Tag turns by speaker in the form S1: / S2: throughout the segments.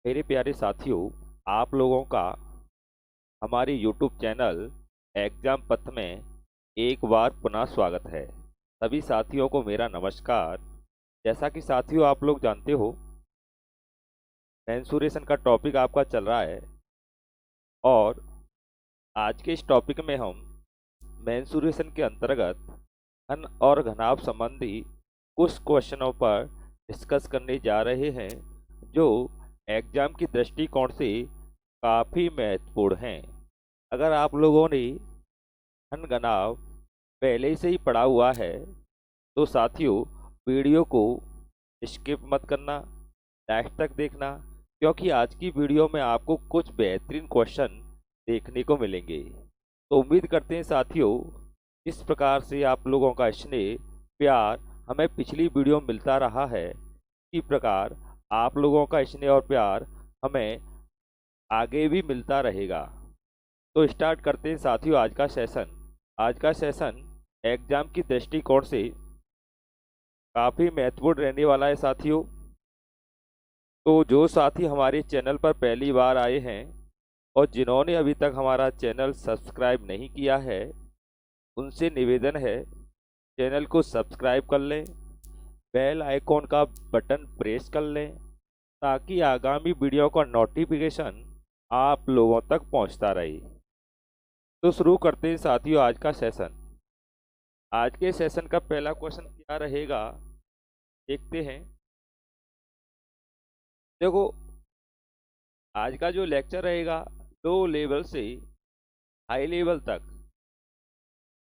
S1: मेरे प्यारे साथियों, आप लोगों का हमारे YouTube चैनल एग्जाम पथ में एक बार पुनः स्वागत है। सभी साथियों को मेरा नमस्कार। जैसा कि साथियों आप लोग जानते हो, मेंसुरेशन का टॉपिक आपका चल रहा है और आज के इस टॉपिक में हम मेंसुरेशन के अंतर्गत घन और घनाभ संबंधी कुछ क्वेश्चनों पर डिस्कस करने जा रहे हैं जो एग्जाम की दृष्टिकोण से काफ़ी महत्वपूर्ण हैं। अगर आप लोगों ने घन घनाभ पहले से ही पढ़ा हुआ है तो साथियों वीडियो को स्किप मत करना, लास्ट तक देखना, क्योंकि आज की वीडियो में आपको कुछ बेहतरीन क्वेश्चन देखने को मिलेंगे। तो उम्मीद करते हैं साथियों, इस प्रकार से आप लोगों का स्नेह प्यार हमें पिछली वीडियो में मिलता रहा है, इसी प्रकार आप लोगों का स्नेह और प्यार हमें आगे भी मिलता रहेगा। तो स्टार्ट करते हैं साथियों आज का सेशन। आज का सेशन एग्जाम की दृष्टिकोण से काफ़ी महत्वपूर्ण रहने वाला है साथियों। तो जो साथी हमारे चैनल पर पहली बार आए हैं और जिन्होंने अभी तक हमारा चैनल सब्सक्राइब नहीं किया है, उनसे निवेदन है चैनल को सब्सक्राइब कर लें, बेल आइकॉन का बटन प्रेस कर लें ताकि आगामी वीडियो का नोटिफिकेशन आप लोगों तक पहुंचता रहे। तो शुरू करते हैं साथियों आज का सेशन। आज के सेशन का पहला क्वेश्चन क्या रहेगा, देखते हैं। देखो, आज का जो लेक्चर रहेगा लो लेवल से हाई लेवल तक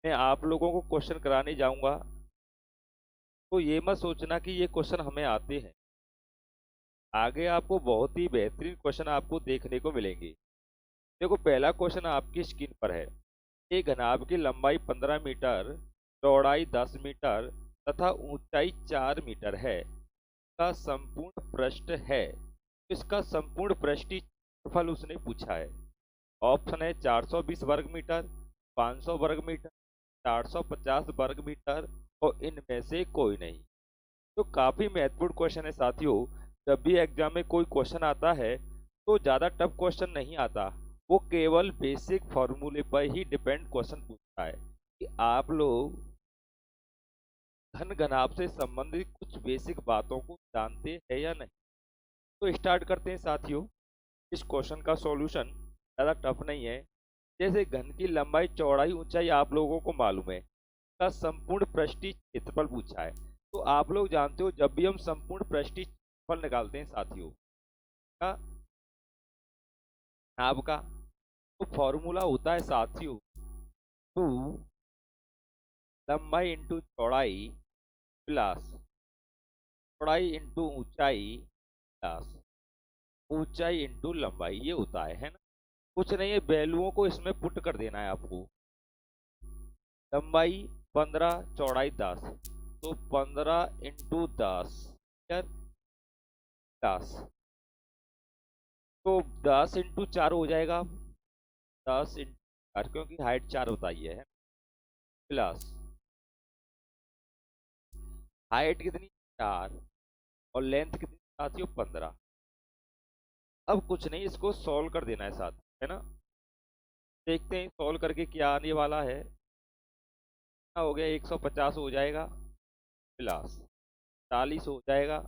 S1: मैं आप लोगों को क्वेश्चन कराने जाऊंगा। तो ये मत सोचना कि ये क्वेश्चन हमें आते हैं, आगे आपको बहुत ही बेहतरीन क्वेश्चन आपको देखने को मिलेंगे। देखो, पहला क्वेश्चन आपकी स्क्रीन पर है। एक घनाभ की लंबाई 15 मीटर, चौड़ाई 10 मीटर तथा ऊंचाई 4 मीटर है, का संपूर्ण पृष्ठ है। इसका संपूर्ण पृष्ठीय क्षेत्रफल उसने पूछा है। ऑप्शन है 420 वर्ग मीटर, 500 वर्ग मीटर, 450 वर्ग मीटर और इनमें से कोई नहीं। तो काफ़ी महत्वपूर्ण क्वेश्चन है साथियों। जब भी एग्जाम में कोई क्वेश्चन आता है तो ज़्यादा टफ क्वेश्चन नहीं आता, वो केवल बेसिक फॉर्मूले पर ही डिपेंड क्वेश्चन पूछता है कि आप लोग घन घनाभ से संबंधित कुछ बेसिक बातों को जानते हैं या नहीं। तो स्टार्ट करते हैं साथियों। इस क्वेश्चन का सॉल्यूशन ज़्यादा टफ नहीं है। जैसे घन की लंबाई चौड़ाई ऊंचाई आप लोगों को मालूम है, का संपूर्ण पृष्ठीय क्षेत्रफल पूछा है। तो आप लोग जानते हो जब भी हम संपूर्ण पृष्ठीय क्षेत्रफल निकालते हैं साथियों का नाभ का, तो फॉर्मूला होता है साथियों 2 लंबाई इंटू चौड़ाई प्लस चौड़ाई इंटू ऊंचाई प्लस ऊंचाई इंटू लंबाई। ये होता है ना। कुछ नहीं है, वैल्यूओं को इसमें पुट कर देना है आपको। लंबाई 15, चौड़ाई 10, तो 15 इंटू 10 प्लस, तो 10 इंटू 4 हो जाएगा, 10 इंटू 4 क्योंकि हाइट 4 बताई है, प्लस हाइट कितनी 4 और लेंथ कितनी साथियों 15। अब कुछ नहीं, इसको सॉल्व कर देना है साथ, है ना। देखते हैं सॉल्व करके क्या आने वाला है। क्या हो गया, 150 हो जाएगा प्लस 40 हो जाएगा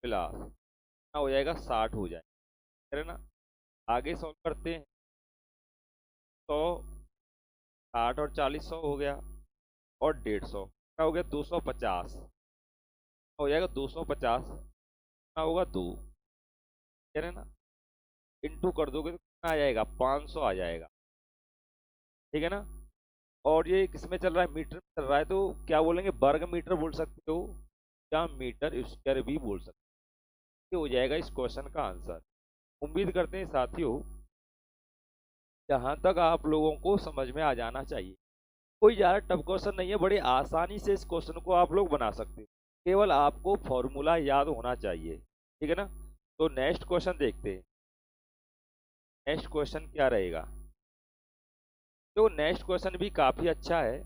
S1: प्लस क्या हो जाएगा 60 हो जाएगा, है ना। आगे सॉल्व करते हैं। 100, 60 और 40 100 हो गया और 150 क्या हो गया 250 हो जाएगा 250 क्या होगा 2, है ना। इंटू कर दोगे तो कितना आ जाएगा 500 आ जाएगा, ठीक है ना। और ये किसमें चल रहा है, मीटर में चल रहा है, तो क्या बोलेंगे वर्ग मीटर बोल सकते हो या मीटर स्क्वायर भी बोल सकते हो। ये हो जाएगा इस क्वेश्चन का आंसर। उम्मीद करते हैं साथियों जहाँ तक आप लोगों को समझ में आ जाना चाहिए। कोई ज़्यादा टफ क्वेश्चन नहीं है, बड़े आसानी से इस क्वेश्चन को आप लोग बना सकते हो, केवल आपको फॉर्मूला याद होना चाहिए, ठीक है ना। तो नेक्स्ट क्वेश्चन देखते हैं। नेक्स्ट क्वेश्चन क्या रहेगा, तो नेक्स्ट क्वेश्चन भी काफ़ी अच्छा है।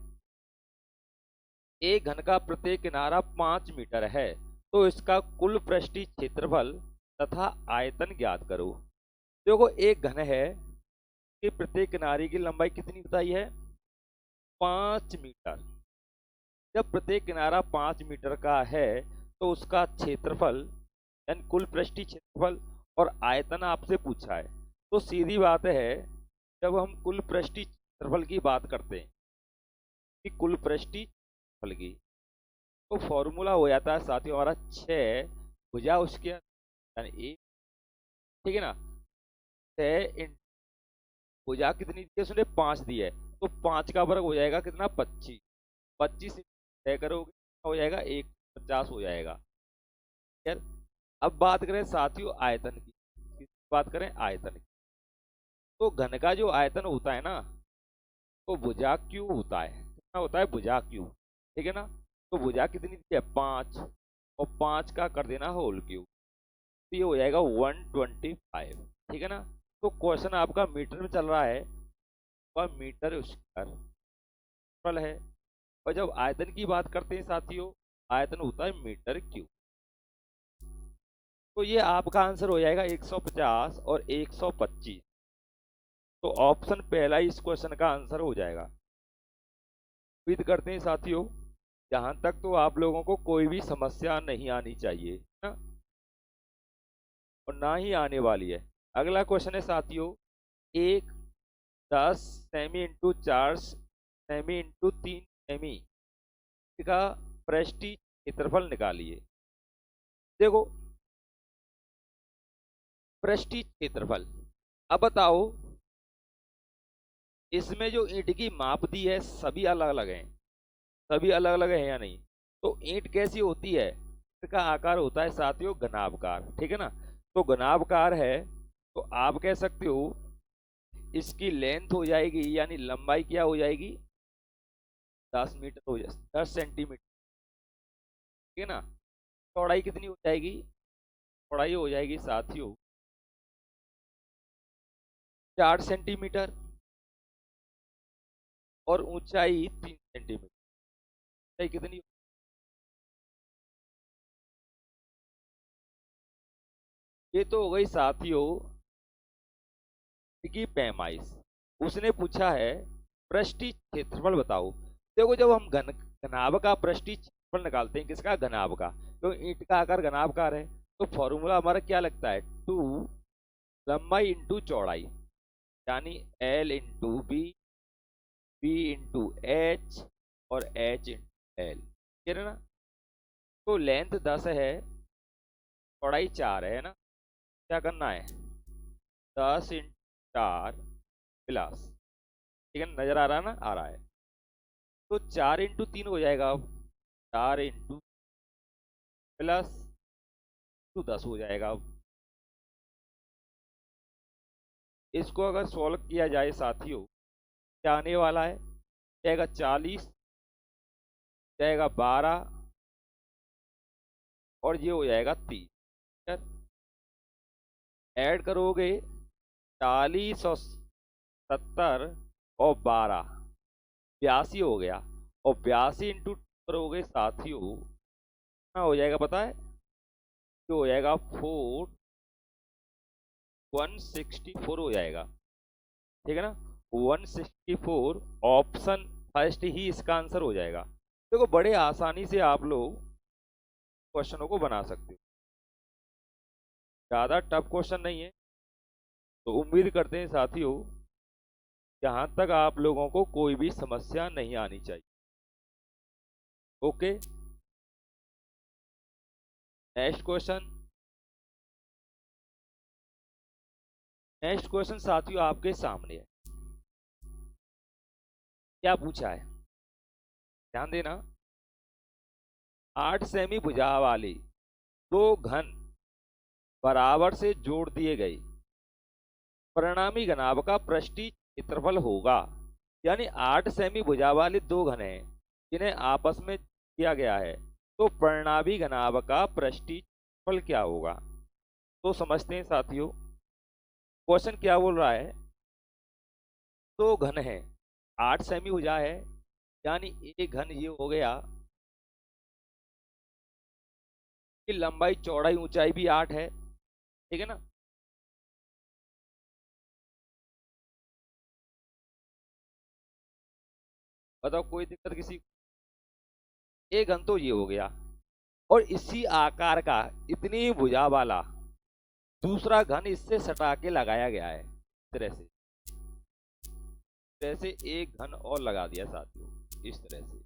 S1: एक घन का प्रत्येक किनारा 5 मीटर है, तो इसका कुल पृष्ठीय क्षेत्रफल तथा आयतन ज्ञात करो। देखो एक घन है कि प्रत्येक किनारे की लंबाई कितनी बताई है, 5 मीटर। जब प्रत्येक किनारा 5 मीटर का है तो उसका क्षेत्रफल यानी कुल पृष्ठीय क्षेत्रफल और आयतन आपसे पूछा है। तो सीधी बात है, जब हम कुल पृष्ठीय क्षेत्रफल की बात करते हैं कि कुल पृष्ठीय क्षेत्रफल की, तो फॉर्मूला हो जाता है साथियों हमारा 6 भुजा उसके यानी एक, ठीक है ना। 6 भुजा कितनी दी है उसने, 5 दी है, तो 5 का वर्ग हो जाएगा कितना, 25। 25 तय करोगे हो जाएगा 150 हो जाएगा। यार अब बात करें साथियों आयतन की, बात करें आयतन की, तो घन का जो आयतन होता है ना, तो भुजा क्यू होता है, कितना होता है, भुजा क्यू, ठीक है ना। तो भुजा कितनी दी है, 5, और 5 का कर देना होल क्यू, तो ये हो जाएगा 125, ठीक है ना। तो क्वेश्चन आपका मीटर में चल रहा है, वह मीटर स्क्वायर है, और जब आयतन की बात करते हैं साथियों, आयतन होता है मीटर क्यूब। तो ये आपका आंसर हो जाएगा 150 और 125। तो ऑप्शन पहला ही इस क्वेश्चन का आंसर हो जाएगा। उम्मीद करते हैं साथियों जहां तक तो आप लोगों को कोई भी समस्या नहीं आनी चाहिए ना, और ना ही आने वाली है। अगला क्वेश्चन है साथियों, एक 10 semi into 4 semi into 3 semi का पृष्ठीय क्षेत्रफल निकालिए। देखो पृष्ठीय क्षेत्रफल, अब बताओ इसमें जो ईंट की माप दी है सभी अलग अलग हैं, सभी अलग अलग है या नहीं। तो ईंट कैसी होती है, इसका आकार होता है साथियों घनाभकार, ठीक है ना। तो घनाभकार है, तो आप कह सकते हो इसकी लेंथ हो जाएगी यानी लंबाई क्या हो जाएगी, 10 मीटर हो जाए, 10 सेंटीमीटर, ठीक है ना। चौड़ाई कितनी हो जाएगी, चौड़ाई हो जाएगी साथियों 4 सेंटीमीटर, और ऊंचाई 3 सेंटीमीटर। ऊंचाई कितनी, ये तो हो गई साथियों की पैमाइश। उसने पूछा है पृष्ठीय क्षेत्रफल बताओ। देखो जब हम घनाभ का पृष्ठीय क्षेत्रफल निकालते हैं, किसका, घनाभ का, तो ईंट का आकार घनाभकार है, तो फॉर्मूला हमारा क्या लगता है, 2 लंबाई इंटू चौड़ाई, यानी L into B, B into H, और एच इंटू एल, ठीक है ना। तो लेंथ 10 है, चौड़ाई 4 है ना, क्या करना है, 10 इंटू 4 प्लस, ठीक है, नजर आ रहा है ना, आ रहा है। तो 4 इंटू 3 हो जाएगा, अब 4 इंटू प्लस टू 10 हो जाएगा। अब इसको अगर सॉल्व किया जाए साथियों, क्या आने वाला है, जाएगा 40, जाएगा 12, और ये हो जाएगा 30। ऐड करोगे 40 और 70 और 12, 82 हो गया, और 82 इंटू करोगे साथियों कितना हो जाएगा पता है, जो हो जाएगा 164 हो जाएगा, ठीक है ना। 164 ऑप्शन फर्स्ट ही इसका आंसर हो जाएगा। देखो बड़े आसानी से आप लोग क्वेश्चनों को बना सकते हो, ज़्यादा टफ क्वेश्चन नहीं है। तो उम्मीद करते हैं साथियों जहाँ तक आप लोगों को कोई भी समस्या नहीं आनी चाहिए। Okay, next question. Next question साथियों आपके सामने है, क्या पूछा है, ध्यान देना। 8 सेमी भुजा वाली दो घन बराबर से जोड़ दिए गए, परिणामी घनाभ का पृष्ठीय क्षेत्रफल होगा। यानी 8 सेमी भुजा वाले दो घन हैं जिन्हें आपस में किया गया है, तो परिणामी घनाभ का पृष्ठीय क्षेत्रफल क्या होगा। तो समझते हैं साथियों क्वेश्चन क्या बोल रहा है। दो घन है, 8 सेमी भुजा है, यानी एक घन ये हो गया कि लंबाई चौड़ाई ऊंचाई भी 8 है, ठीक है ना। बताओ कोई दिक्कत किसी को? एक घन तो ये हो गया, और इसी आकार का इतनी भुजा वाला दूसरा घन इससे सटा के लगाया गया है, इस तरह से। जैसे एक घन और लगा दिया साथियों इस तरह से।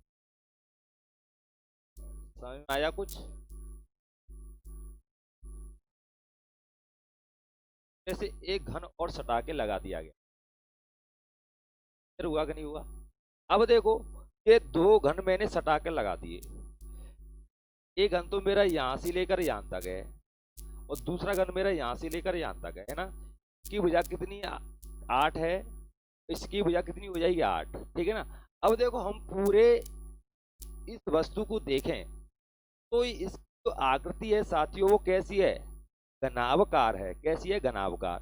S1: समझ में आया कुछ? जैसे एक घन और सटा के लगा दिया गया, फिर हुआ कि नहीं हुआ? अब देखो, ये दो घन मैंने सटा के लगा दिए। एक घन तो मेरा यहां से लेकर यहां तक है, और दूसरा घन मेरा यहां से लेकर यहां तक है ना। इसकी भुजा कितनी? 8 है। इसकी भुजा कितनी हो जाएगी? 8। ठीक है ना। अब देखो, हम पूरे इस वस्तु को देखें तो इसकी जो आकृति है साथियों वो कैसी है? घनाभकार है। कैसी है? घनाभकार।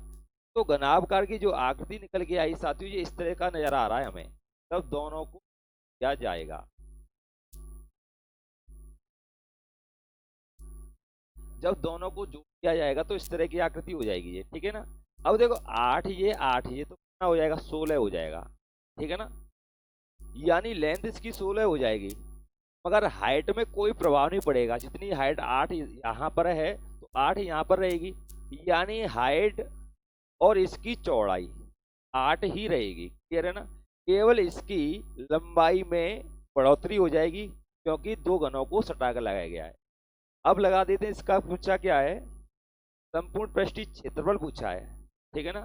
S1: तो घनाभकार की जो आकृति निकल के आई साथियों, ये इस तरह का नजर आ रहा है हमें। तब दोनों को किया जाएगा, जब दोनों को जोड़ दिया जाएगा तो इस तरह की आकृति हो जाएगी ये। ठीक है ना। अब देखो, 8 ये 8 ये तो कितना हो जाएगा? 16 हो जाएगा। ठीक है ना। यानी लेंथ इसकी 16 हो जाएगी, मगर हाइट में कोई प्रभाव नहीं पड़ेगा। जितनी हाइट 8 यहाँ पर है तो 8 यहाँ पर रहेगी, यानी हाइट और इसकी चौड़ाई 8 ही रहेगी। क्लियर है ना। केवल इसकी लंबाई में बढ़ोतरी हो जाएगी, क्योंकि दो घनों को सटा कर लगाया गया है। अब लगा देते हैं, इसका पूछा क्या है? संपूर्ण पृष्ठीय क्षेत्रफल पूछा है। ठीक है ना।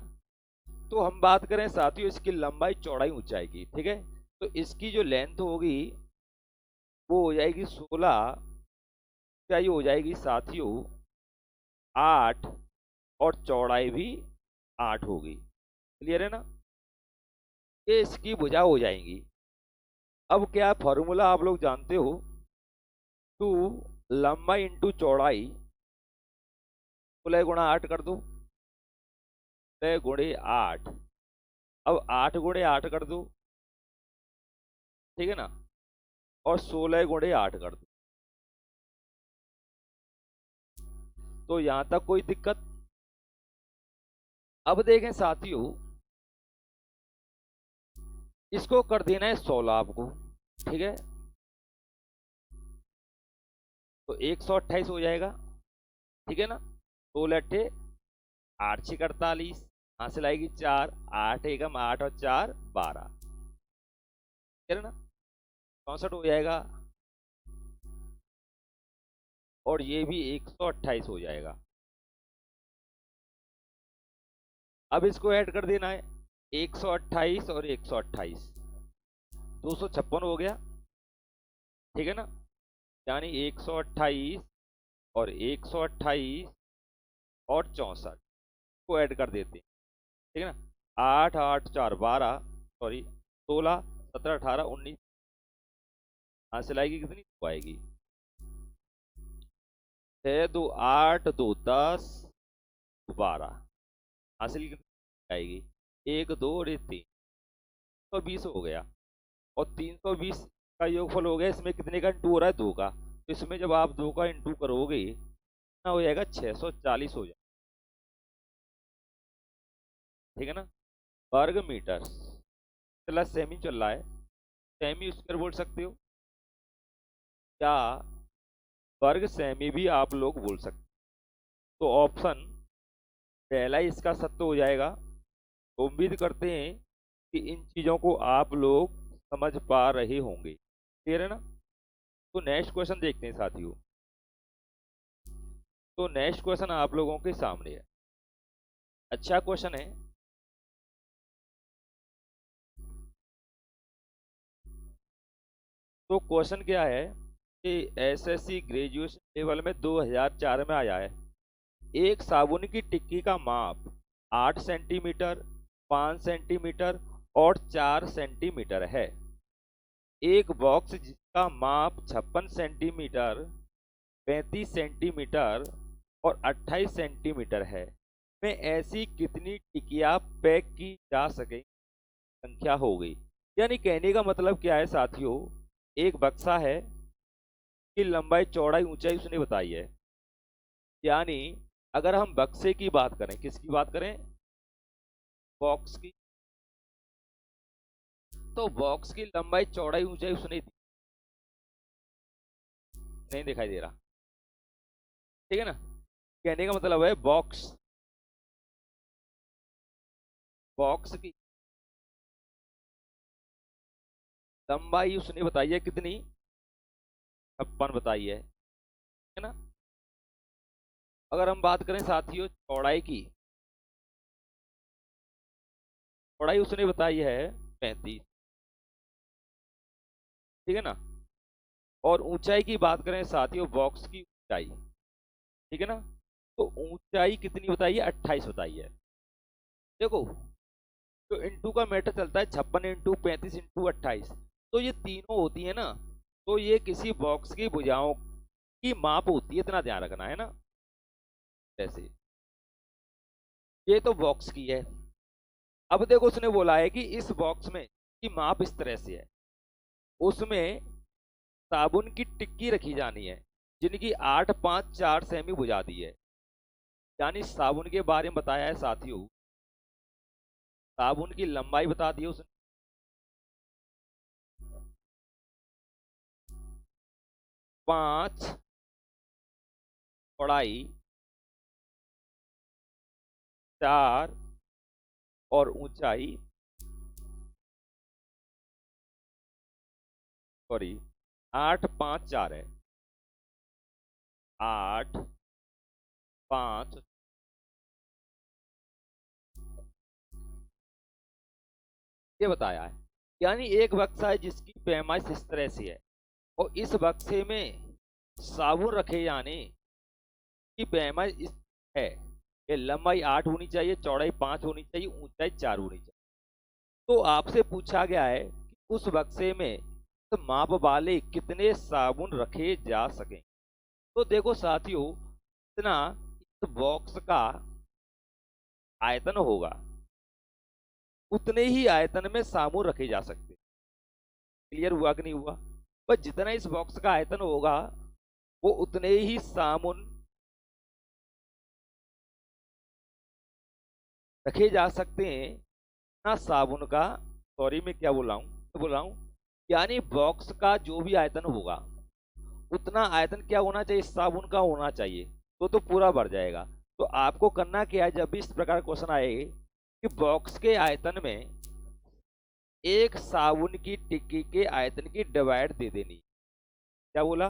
S1: तो हम बात करें साथियों इसकी लंबाई चौड़ाई ऊंचाई की। ठीक है। तो इसकी जो लेंथ होगी वो हो जाएगी 16, ऊंचाई हो जाएगी साथियों 8, और चौड़ाई भी 8 होगी। क्लियर है ना। ये इसकी भुजा हो जाएंगी। अब क्या फॉर्मूला आप लोग जानते हो? टू लंबाई इंटू चौड़ाई, 16 गुणा 8 कर दो, 16 गुणे 8। अब 8 गुणे 8 कर दो, ठीक है ना, और 16 गुणे 8 कर दो। तो यहां तक कोई दिक्कत? अब देखें साथियों, इसको कर देना है 16 आपको। ठीक है। तो 128 हो जाएगा। ठीक है ना। 16 अट्ठे 8 6 48, यहां से लाएगी 4, 8 एकम 8 और 4 12। ठीक है ना। 64 हो जाएगा, और ये भी 128 हो जाएगा। अब इसको ऐड कर देना है, 128 और 128, 256 हो गया। ठीक है ना। यानी 128 और 128 और 64 को ऐड कर देते हैं। ठीक है ना। 8 8 4 12, सॉरी 16 17 18 19, हासिल आएगी कितनी? 2 आएगी। 6 2 8 2 10 12, हासिल कितनी आएगी? 1 2 और 3, 320 हो गया। और 320 का योगफल हो गया, इसमें कितने का इंटू हो रहा है? 2 का। तो इसमें जब आप 2 का इंटू करोगे कितना हो जाएगा? 640 हो जाएगा। ठीक है ना। वर्ग मीटर चला, सेमी चल रहा है, सेमी स्क्वायर बोल सकते हो, या वर्ग सेमी भी आप लोग बोल सकते हो। तो ऑप्शन पहला ही इसका सत्य हो जाएगा। तो उम्मीद करते हैं कि इन चीज़ों को आप लोग समझ पा रहे होंगे। क्लियर है ना। तो नेक्स्ट क्वेश्चन देखते हैं साथियों। तो नेक्स्ट क्वेश्चन आप लोगों के सामने है, अच्छा क्वेश्चन है। तो क्वेश्चन क्या है कि एसएससी ग्रेजुएशन लेवल में 2004 में आया है। एक साबुन की टिक्की का माप 8 सेंटीमीटर, 5 सेंटीमीटर और 4 सेंटीमीटर है। एक बॉक्स जिसका माप 56 सेंटीमीटर, 35 सेंटीमीटर और 28 सेंटीमीटर है, में ऐसी कितनी टिकिया पैक की जा सके संख्या हो गई। यानी कहने का मतलब क्या है साथियों, एक बक्सा है कि लंबाई चौड़ाई ऊंचाई उसने बताई है, यानी अगर हम बक्से की बात करें, किसकी बात करें, बॉक्स की, तो बॉक्स की लंबाई चौड़ाई ऊंचाई उसने दी, नहीं दिखाई दे रहा, ठीक है ना। कहने का मतलब है बॉक्स, बॉक्स की लंबाई उसने बताई है कितनी, 56 बताई है ना। अगर हम बात करें साथियों चौड़ाई की, चौड़ाई उसने बताई है 35, ठीक है ना। और ऊंचाई की बात करें साथियों, बॉक्स की ऊंचाई, ठीक है ना, तो ऊंचाई कितनी बताई है, 28 बताई है। देखो तो इंटू का मैटर चलता है, 56 इंटू 35 इंटू 28, तो ये तीनों होती है ना, तो ये किसी बॉक्स की भुजाओं की माप होती है, इतना ध्यान रखना है ना। जैसे ये तो बॉक्स की है। अब देखो उसने बोला है कि इस बॉक्स में की माप इस तरह से है, उसमें साबुन की टिक्की रखी जानी है जिनकी 8, 5, 4 सेमी बुझा दी है। यानी साबुन के बारे में बताया है साथियों, साबुन की लंबाई बता दी है उसने, 5 चौड़ाई, 4 और ऊंचाई, सॉरी 8, 5, 4 है, 8, 5, ये बताया है। यानी एक बक्सा है जिसकी पैमाइश इस तरह से है, और इस बक्से में साबुन रखे जाने की पैमाइश इस है कि लंबाई 8 होनी चाहिए, चौड़ाई 5 होनी चाहिए, ऊंचाई 4 होनी चाहिए। तो आपसे पूछा गया है कि उस बक्से में इस माप वाले कितने साबुन रखे जा सकें। तो देखो साथियों, इतना इस बॉक्स का आयतन होगा, उतने ही आयतन में साबुन रखे जा सकते। क्लियर हुआ कि नहीं हुआ। पर जितना इस बॉक्स का आयतन होगा, वो उतने ही साबुन रखे जा सकते हैं ना, साबुन का, सॉरी मैं क्या बोल रहा हूँ, बोल रहा हूँ यानी बॉक्स का जो भी आयतन होगा, उतना आयतन क्या होना चाहिए, साबुन का होना चाहिए, तो पूरा भर जाएगा। तो आपको करना क्या है, जब भी इस प्रकार क्वेश्चन आए कि बॉक्स के आयतन में एक साबुन की टिक्की के आयतन की डिवाइड दे देनी। क्या बोला,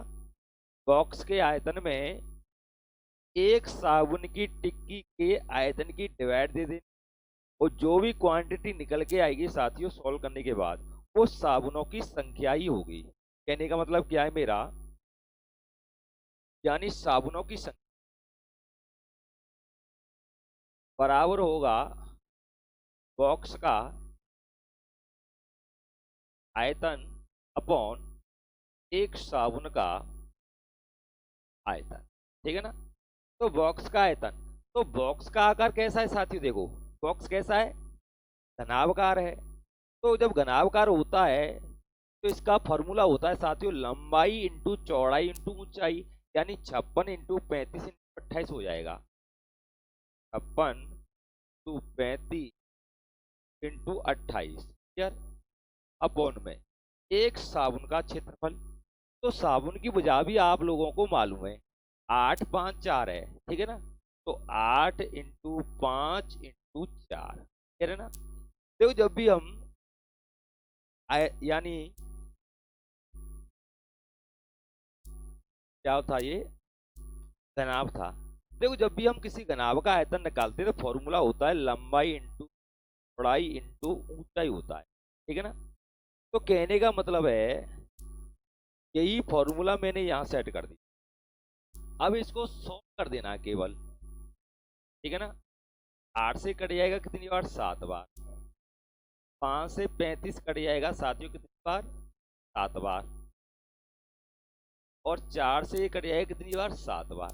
S1: बॉक्स के आयतन में एक साबुन की टिक्की के आयतन की डिवाइड दे देनी, और जो भी क्वांटिटी निकल के आएगी साथियों सॉल्व करने के बाद, वो साबुनों की संख्या ही होगी। कहने का मतलब क्या है मेरा, यानी साबुनों की संख्या बराबर होगा बॉक्स का आयतन अपॉन एक साबुन का आयतन, ठीक है ना। तो बॉक्स का आयतन, तो बॉक्स का आकार कैसा है साथियों, देखो बॉक्स कैसा है, घनाभकार है। तो जब घनाभकार होता है तो इसका फॉर्मूला होता है साथियों, लंबाई इंटू चौड़ाई इंटू ऊंचाई, यानी 56 इंटू 35 इंटू 28 हो जाएगा, 56 इंटू 35 इंटू 28, यार अपॉन में एक साबुन का क्षेत्रफल। तो साबुन की भुजा भी आप लोगों को मालूम है, 8, 5, 4 है, ठीक है ना। तो 8 इंटू 5 इंटू 4, कह रहे ना। देखो जब भी हम यानी क्या था, ये घनाभ था। देखो जब भी हम किसी घनाभ का आयतन निकालते हैं तो फॉर्मूला होता है लंबाई इंटू चौड़ाई इंटू ऊंचाई होता है, ठीक है ना। तो कहने का मतलब है यही फॉर्मूला मैंने यहाँ सेट कर दिया। अब इसको सॉल्व कर देना है केवल, ठीक है ना। 8 से कट जाएगा कितनी बार, 7 बार। 5 से 35 कट जाएगा साथियों कितनी बार, 7 बार। और 4 से कट जाएगा कितनी बार, 7 बार।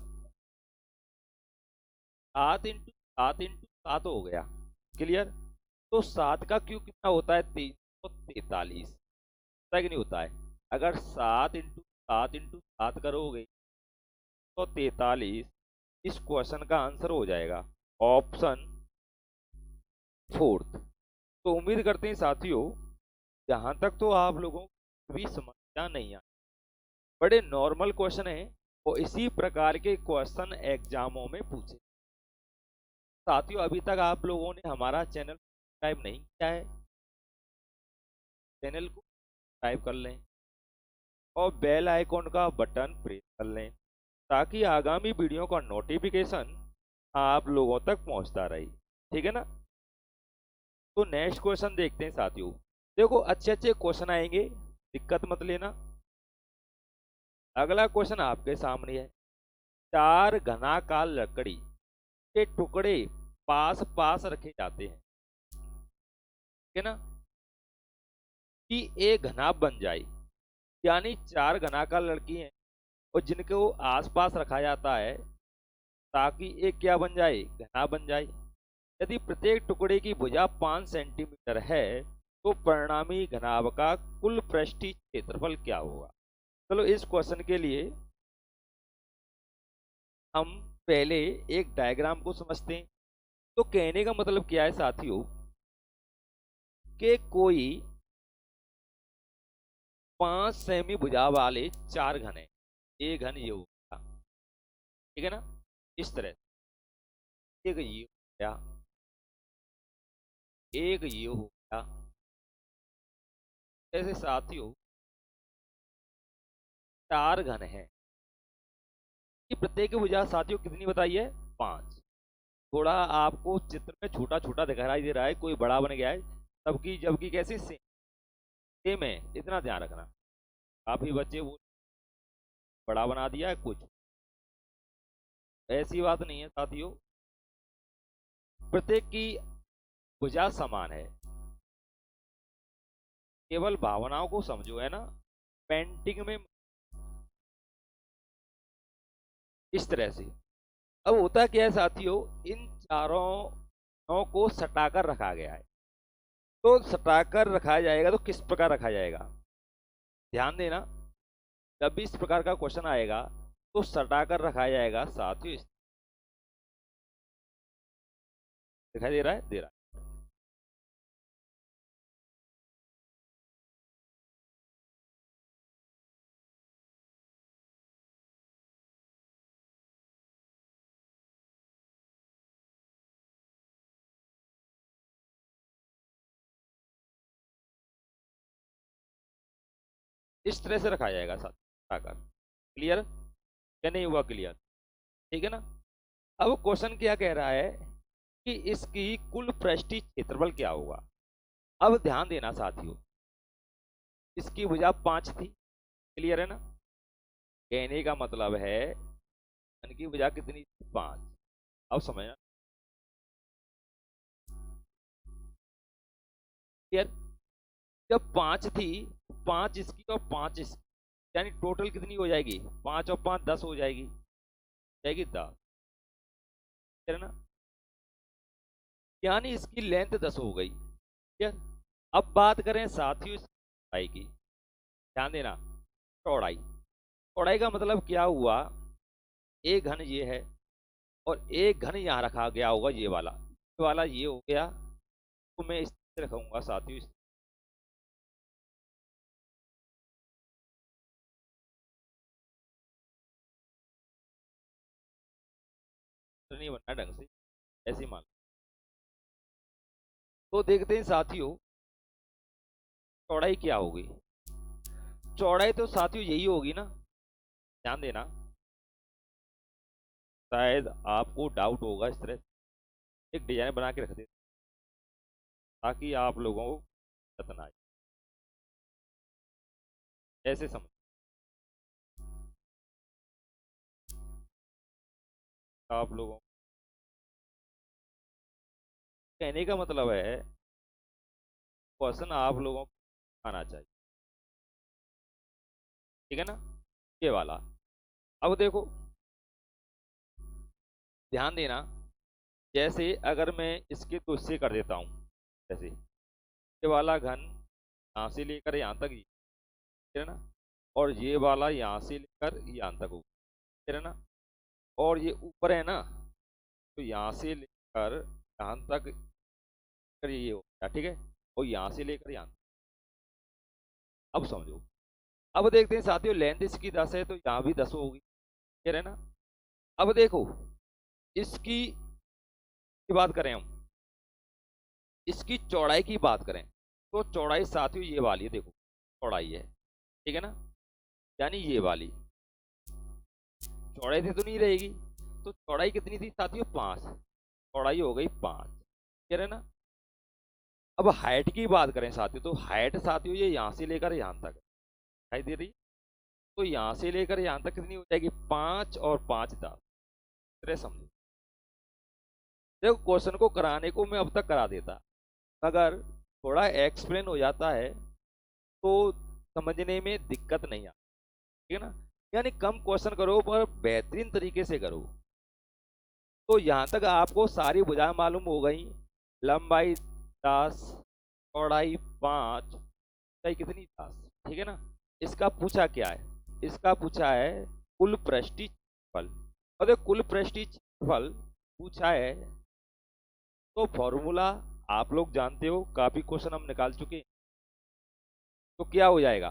S1: 7 इंटू 7 हो गया, क्लियर। तो 7 का क्यूब कितना होता है, 343, होता है कि नहीं होता है। अगर 7 इंटू 7 करोगे तो 43, इस क्वेश्चन का आंसर हो जाएगा ऑप्शन फोर्थ। तो उम्मीद करते हैं साथियों, जहां तक तो आप लोगों को भी समस्या नहीं आ, बड़े नॉर्मल क्वेश्चन है और इसी प्रकार के क्वेश्चन एग्जामों में पूछे। साथियों, अभी तक आप लोगों ने हमारा चैनल सब्सक्राइब नहीं किया है, चैनल को सब्सक्राइब कर लें और बेल आइकॉन का बटन प्रेस कर लें ताकि आगामी वीडियो का नोटिफिकेशन आप लोगों तक पहुंचता रहे। ठीक है ना? तो नेक्स्ट क्वेश्चन देखते हैं साथियों। देखो, अच्छे अच्छे क्वेश्चन आएंगे, दिक्कत मत लेना। अगला क्वेश्चन आपके सामने है। चार घनाकार लकड़ी के टुकड़े पास पास रखे जाते हैं, ठीक है ना, कि एक घना बन जाए। यानी चार घनाकार लड़की हैं और जिनको आसपास रखा जाता है ताकि एक क्या बन जाए, घना बन जाए। यदि प्रत्येक टुकड़े की भुजा 5 सेंटीमीटर है तो परिणामी घनाभ का कुल पृष्ठीय क्षेत्रफल क्या होगा। चलो, इस क्वेश्चन के लिए हम पहले एक डायग्राम को समझते हैं। तो कहने का मतलब क्या है साथियों, कि कोई 5 सेमी भुजा वाले चार घन है। एक घन ये होगा, ठीक है ना, इस तरह एक ये हो गया, एक ये हो गया। ऐसे साथियों चार घन है कि प्रत्येक की भुजा साथियों कितनी बताइए, 5। थोड़ा आपको चित्र में छोटा छोटा दिखाई दे रहा है, कोई बड़ा बन गया है, सबकी जबकि कैसे सेम है, इतना ध्यान रखना। काफी बच्चे वो बड़ा बना दिया है, कुछ ऐसी बात नहीं है साथियों। प्रत्येक की भुजा समान है, केवल भावनाओं को समझो, है ना। पेंटिंग में इस तरह से। अब होता क्या है साथियों, इन चारों को सटाकर रखा गया है। तो सटाकर रखा जाएगा तो किस प्रकार रखा जाएगा, ध्यान देना। जब भी इस प्रकार का क्वेश्चन आएगा तो सटाकर रखा जाएगा साथियों। दिखाई दे रहा है, दे रहा है, इस तरह से रखा जाएगा साथ सटाकर। क्लियर क्या नहीं हुआ, क्लियर? ठीक है ना। अब क्वेश्चन क्या कह रहा है कि इसकी कुल पृष्ठीय क्षेत्रफल क्या होगा। अब ध्यान देना साथियों, इसकी भुजा 5 थी, क्लियर है ना। कहने का मतलब है इनकी भुजा कितनी थी, 5। अब समझना, क्लियर। जब 5 थी, 5 इसकी और 5 इसकी, यानी टोटल कितनी हो जाएगी, 5 और 5 10 हो जाएगी, जाएगी 10, है ना। यानी इसकी लेंथ 10 हो गई, ठीक है। अब बात करें साथियों इस चौड़ाई की, ध्यान देना। चौड़ाई, चौड़ाई का मतलब क्या हुआ, एक घन ये है और एक घन यहाँ रखा गया होगा, ये वाला ये हो गया। तो मैं इस तरह रखूंगा साथियों, इस तरह नहीं बनना ढंग से, ऐसे ही मान लो। तो देखते हैं साथियों चौड़ाई क्या होगी। चौड़ाई तो साथियों यही होगी ना, ध्यान देना। शायद आपको डाउट होगा, इस तरह एक डिजाइन बना के रख दे ताकि आप लोगों को दिक्कत ना आए, ऐसे समझ आप लोगों, कहने का मतलब है क्वेश्चन आप लोगों को आना चाहिए, ठीक है ना, ये वाला। अब देखो, ध्यान देना। जैसे अगर मैं इसके तो इससे कर देता हूँ, जैसे ये वाला घन यहाँ से लेकर यहाँ तक, ठीक है ना, और ये वाला यहाँ से लेकर यहाँ तक होगा, ठीक है ना। और ये ऊपर है ना, तो यहाँ से लेकर यहाँ तक ये हो गया, ठीक है। और यहाँ से लेकर यहाँ, अब समझो। अब देखते हैं साथियों, लेंथ इसकी 10 है तो यहाँ भी 10 होगी, कह रहे ना। अब देखो, इसकी की बात करें हम, इसकी चौड़ाई की बात करें, तो चौड़ाई साथियों ये वाली है, देखो चौड़ाई है, ठीक है ना, यानी ये वाली चौड़ाई से तो नहीं रहेगी। तो चौड़ाई कितनी थी साथियों? 5। चौड़ाई हो गई 5, कह रहे ना। अब हाइट की बात करें साथियों, तो हाइट साथियों ये यहाँ से लेकर यहाँ तक दिखाई दे रही, तो यहाँ से लेकर यहाँ तक कितनी हो जाएगी? 5 और 5 10। तरह समझो। देखो क्वेश्चन को कराने को मैं अब तक करा देता, मगर थोड़ा एक्सप्लेन हो जाता है तो समझने में दिक्कत नहीं आती, ठीक है ना। यानी कम क्वेश्चन करो पर बेहतरीन तरीके से करो। तो यहाँ तक आपको सारी भुजाएं मालूम हो गई। लंबाई 10, चौड़ाई 5, ऊंचाई कितनी? 10, ठीक है ना। इसका पूछा क्या है? इसका पूछा है कुल पृष्ठीय क्षेत्रफल। और देखो कुल पृष्ठीय क्षेत्रफल पूछा है तो फॉर्मूला आप लोग जानते हो, काफी क्वेश्चन हम निकाल चुके हैं। तो क्या हो जाएगा?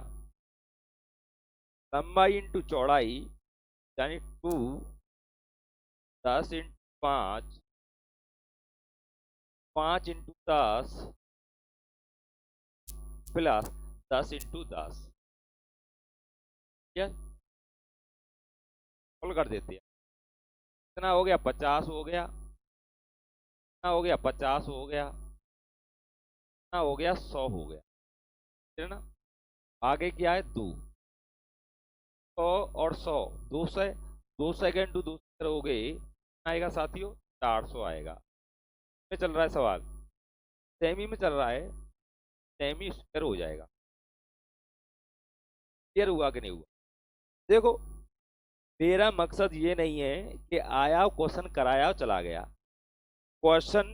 S1: लंबाई इंटू चौड़ाई, यानी 2 10 इंटू 5, 5 इंटू 10 प्लस 10 इंटू 10। क्या सोल्व कर देते हैं? कितना हो गया? 50 हो गया। कितना हो गया? 50 हो गया। कितना हो गया? 100 हो गया, ठीक है ना। आगे क्या है? 2, 100 और 100, 200, 200 इंटू 200 हो गए, आएगा साथियों 400 आएगा। में चल रहा है सवाल, सेमी में चल रहा है, सेमी स्क्वायर हो जाएगा। क्लियर हुआ कि नहीं हुआ? देखो मेरा मकसद ये नहीं है कि आया क्वेश्चन कराया और चला गया। क्वेश्चन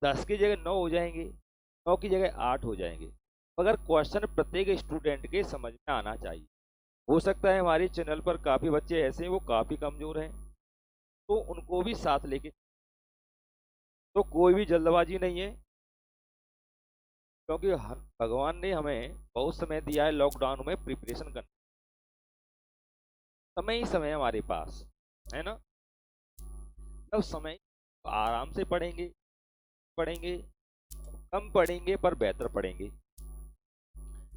S1: 10 की जगह 9 हो जाएंगे, 9 की जगह 8 हो जाएंगे, मगर क्वेश्चन प्रत्येक स्टूडेंट के समझ में आना चाहिए। हो सकता है हमारे चैनल पर काफ़ी बच्चे ऐसे हैं वो काफ़ी कमज़ोर हैं, तो उनको भी साथ लेके, तो कोई भी जल्दबाजी नहीं है, क्योंकि भगवान ने हमें बहुत समय दिया है लॉकडाउन में प्रिपरेशन करने, समय ही समय हमारे पास है ना। तब समय आराम से पढ़ेंगे, पढ़ेंगे कम पढ़ेंगे पर बेहतर पढ़ेंगे,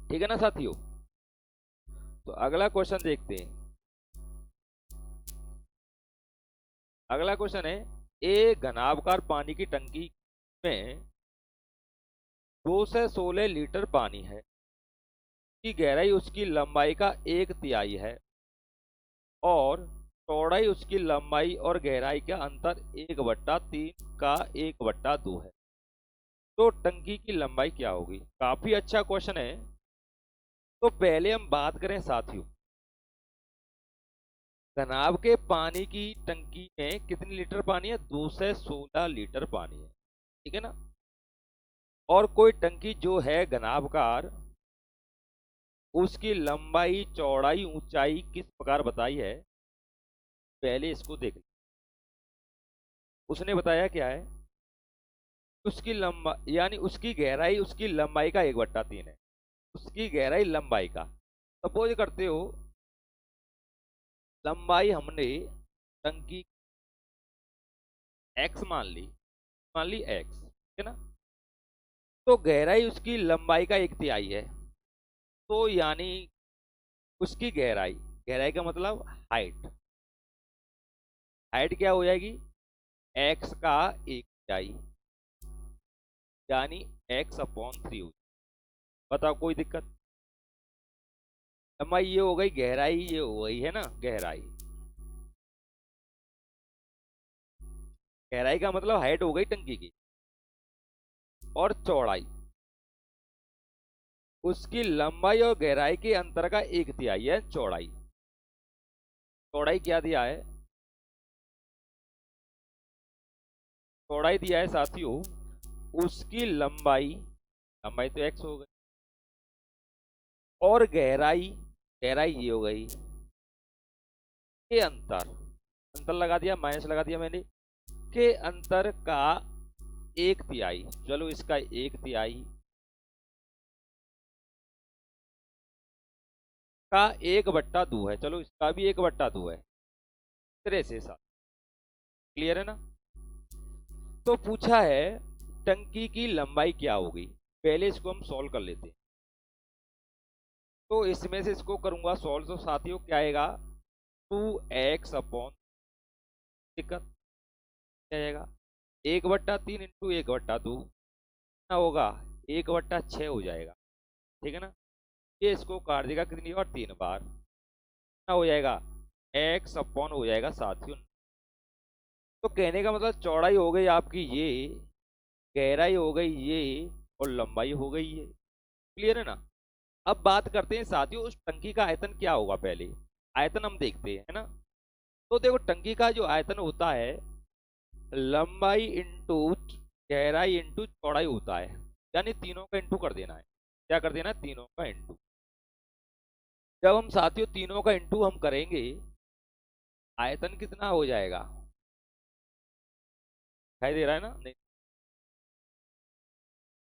S1: ठीक है ना साथियों। तो अगला क्वेश्चन देखते हैं। अगला क्वेश्चन है, एक घनाभकार पानी की टंकी में 2 से 16 लीटर पानी है, की गहराई उसकी लंबाई का 1/3 है और चौड़ाई उसकी लंबाई और गहराई का अंतर 1/3 का 1/2 है। तो टंकी की लंबाई क्या होगी? काफी अच्छा क्वेश्चन है। तो पहले हम बात करें साथियों, घनाभ के पानी की टंकी में कितनी लीटर पानी है? 2 से 16 लीटर पानी है, ठीक है ना। और कोई टंकी जो है घनाभकार, उसकी लंबाई चौड़ाई ऊंचाई किस प्रकार बताई है, पहले इसको देख। उसने बताया क्या है? उसकी लंबा यानी उसकी गहराई उसकी लंबाई का 1/3 है, उसकी गहराई लंबाई का। सपोज करते हो लंबाई हमने टंकी x मान ली x, ठीक है ना। तो गहराई उसकी लंबाई का 1/3 है, तो यानी उसकी गहराई, गहराई का मतलब हाइट, हाइट क्या हो जाएगी? x का 1/3, यानी x/3 हो। बताओ कोई दिक्कत? लंबाई ये हो गई, गहराई ये हो गई, है ना। गहराई, गहराई का मतलब हाइट हो गई टंकी की, और चौड़ाई उसकी लंबाई और गहराई के अंतर का 1/3 है चौड़ाई। चौड़ाई क्या दिया है? चौड़ाई दिया है साथियों उसकी लंबाई, लंबाई तो x हो गई, और गहराई, गहराई ये हो गई, के अंतर, अंतर लगा दिया, माइनस लगा दिया मैंने, के अंतर का 1/3। चलो इसका 1/3 का 1/2 है। चलो इसका भी 1/2 है। तरह से साथ, क्लियर है ना। तो पूछा है टंकी की लंबाई क्या होगी। पहले इसको हम सॉल्व कर लेते हैं। तो इसमें से इसको करूंगा सॉल्व, तो साथियों क्या आएगा, 2x अपॉन, दिक्कत क्या आएगा, 1/3 इंटू 1/2 ना होगा, 1/6 हो जाएगा। ठीक है ना। ये इसको काट देगा कितनी बार, 3 बार ना हो जाएगा, x अपॉन हो जाएगा साथियों। तो कहने का मतलब चौड़ाई हो गई आपकी ये, गहराई हो गई ये, और लंबाई हो गई ये। क्लियर है ना। अब बात करते हैं साथियों उस टंकी का आयतन क्या होगा। पहले आयतन हम देखते हैं, है ना। तो देखो टंकी का जो आयतन होता है, लंबाई इंटू गहराई इंटू चौड़ाई होता है, यानी तीनों का इंटू कर देना है। क्या कर देना है, तीनों का इंटू। जब हम साथियों तीनों का इंटू हम करेंगे, आयतन कितना हो जाएगा, दिखाई दे रहा है ना, नहीं,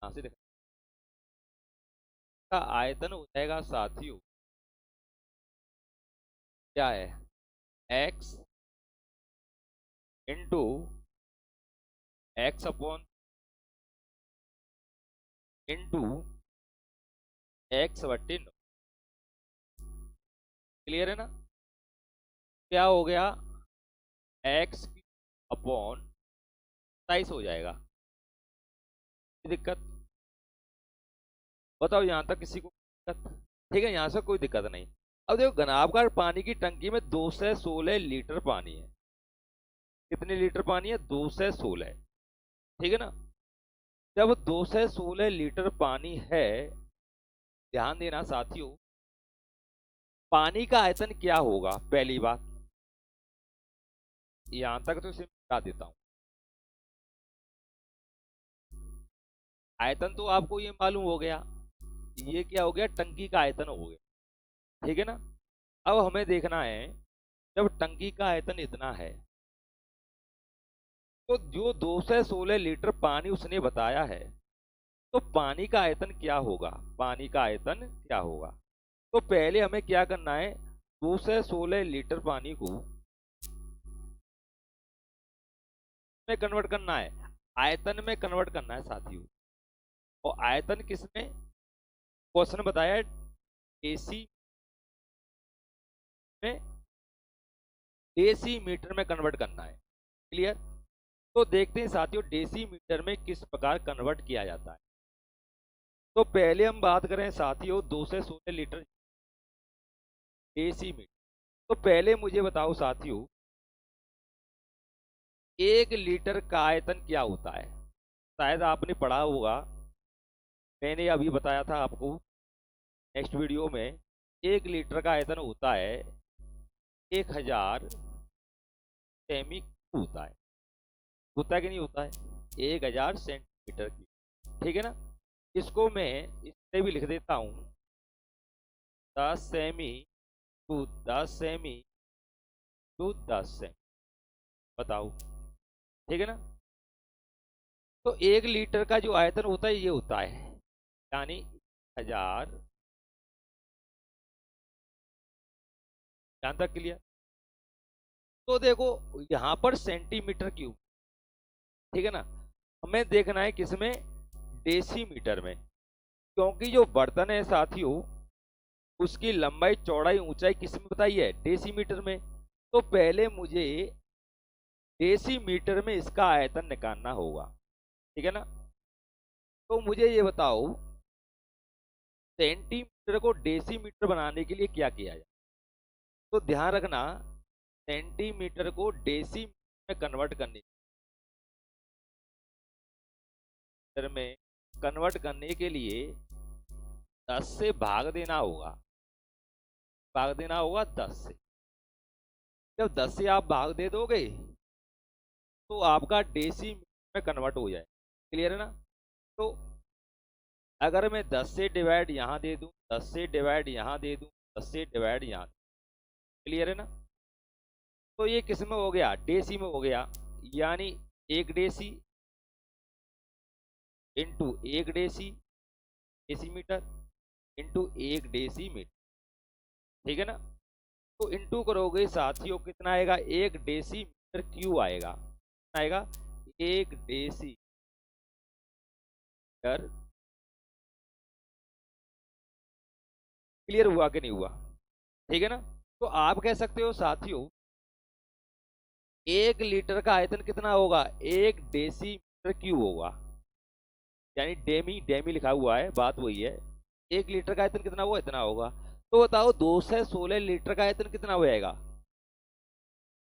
S1: हाँ से दिखा, का आयतन हो जाएगा साथियों, क्या है, x into x upon into x/9। Clear है ना। क्या हो गया, x अपॉन 27 हो जाएगा। दिक्कत बताओ, यहां तक किसी को दिक्कत। ठीक है, यहां से कोई दिक्कत नहीं। अब देखो घनाभकार पानी की टंकी में 216 लीटर पानी है। कितने लीटर पानी है, 216। ठीक है ना। जब 216 लीटर पानी है, ध्यान देना साथियों, पानी का आयतन क्या होगा। पहली बात, यहां तक तो सिर्फ बता देता हूं, आयतन तो आपको ये मालूम हो गया, ये क्या हो गया, टंकी का आयतन हो गया। ठीक है ना। अब हमें देखना है, जब टंकी का आयतन इतना है, तो जो 216 लीटर पानी उसने बताया है, तो पानी का आयतन क्या होगा, पानी का आयतन क्या होगा। तो पहले हमें क्या करना है, 216 लीटर पानी को में कन्वर्ट करना है, आयतन में कन्वर्ट करना है साथियों। और आयतन किसने क्वेश्चन बताया है, एसी में, डेसीमीटर में कन्वर्ट करना है। क्लियर। तो देखते हैं साथियों डेसीमीटर में किस प्रकार कन्वर्ट किया जाता है। तो पहले हम बात करें साथियों 216 लीटर डेसीमीटर। तो पहले मुझे बताओ साथियों, 1 लीटर का आयतन क्या होता है। शायद आपने पढ़ा होगा, मैंने अभी बताया था आपको नेक्स्ट वीडियो में। 1 लीटर का आयतन होता है 1000 सेमी होता है। होता है कि नहीं होता है, 1000 सेंटीमीटर की। ठीक है ना। इसको मैं इससे भी लिख देता हूँ, 10 सेमी टू 10 सेमी टू 10 सेमी। बताओ, ठीक है ना। तो 1 लीटर का जो आयतन होता है ये होता है, यानी 1000। यहाँ तक क्लियर। तो देखो यहाँ पर सेंटीमीटर क्यूब, ठीक है ना। हमें देखना है किसमें, डेसीमीटर में, क्योंकि जो बर्तन है साथियों उसकी लंबाई चौड़ाई ऊंचाई किसमें बताई है, डेसीमीटर में। तो पहले मुझे डेसीमीटर में इसका आयतन निकालना होगा। ठीक है ना। तो मुझे ये बताओ सेंटीमीटर को डेसीमीटर बनाने के लिए क्या किया जाए। तो ध्यान रखना, सेंटीमीटर को डेसीमीटर में कन्वर्ट करने के लिए 10 से भाग देना होगा, 10 से। जब 10 से आप भाग दे दोगे तो आपका डेसी में कन्वर्ट हो जाए। क्लियर है ना। तो अगर मैं 10 से डिवाइड यहाँ दे दूँ, 10 से डिवाइड यहाँ दे दूँ, 10 से डिवाइड यहाँ, क्लियर है ना। तो ये किस में हो गया, डेसी में हो गया, यानी 1 deci into 1 deci decimetre into 1 decimetre, ठीक है ना। तो इंटू करोगे साथियों कितना आएगा, 1 डेसीमीटर क्यूब आएगा, कितना आएगा, 1 डेसीमीटर। क्लियर हुआ कि नहीं हुआ, ठीक है ना। तो आप कह सकते हो साथियों 1 लीटर का आयतन कितना होगा, 1 डेसीमीटर क्यूब होगा, यानी डेमी डेमी लिखा हुआ है, बात वही है। 1 लीटर का आयतन कितना हुआ, इतना होगा। तो बताओ 216 लीटर का आयतन कितना हो जाएगा,